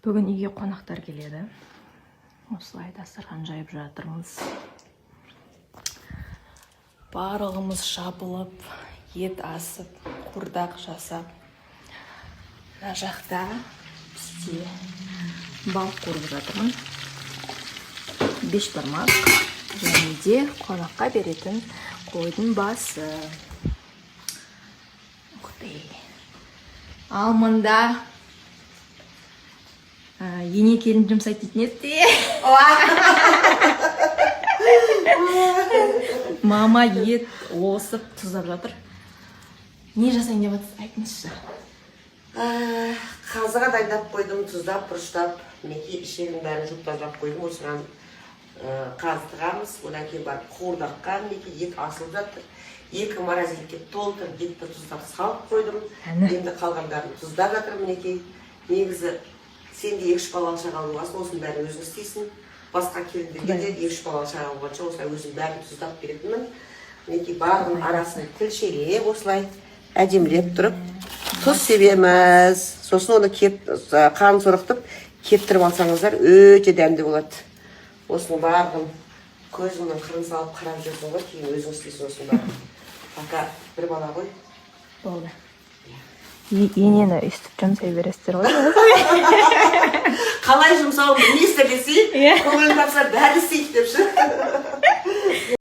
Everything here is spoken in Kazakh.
Бүгін үйге қонақтар келеді. Осылай дастархан жайып жатырмыз. Барлығымыз жабылып, ет асып, құрдақ жасап. Мына жақта бізде бал қуырып жатырмын. Бешбармақ және де қонаққа беретін қойдың басы. Ал мында ене келін жұмсайды дейтін еді. Мама ет осып тұздап жатыр. Не жасайын деп жатсыз, айтыңызшы. Қазыға дайындап қойдым, тұздап, бұрыштап, мінекей ішегін бәрін жуып тазалап қойдым. Осыған қаздығамыз, одан кейін барып қуырдаққа мінекей ет асылып жатыр. 2 морозилікке толтырып, етті тұздап салып қойдым. Енді қалғандарын тұздап жатыр мінекей. Негізі сен де 2-3 балалы шағалы боласың, осының бәрін өзің істейсің. Басқа келіндерге де 2-3 балалы шағалы болғанша осылай өзім бәрін тұздап беретінмін. Мінекей барлығын арасын тілшелеп, осылай әдемілеп тұрып, тұз себеміз. Сосын оны қанын сорықтып, кептіріп алсаңыздар, өте дәмді болады. Осының барлығын көзімнің қырын салып қарап жүрсің ғой, кейін өзің істейсің осының барлығын. Пока бір бала ғой. Болды. Енені өйстіп жұмсай бересіздер ғой. Қалай жұмсауым, не істелесей, көңілін тапса бәрі істейді депші.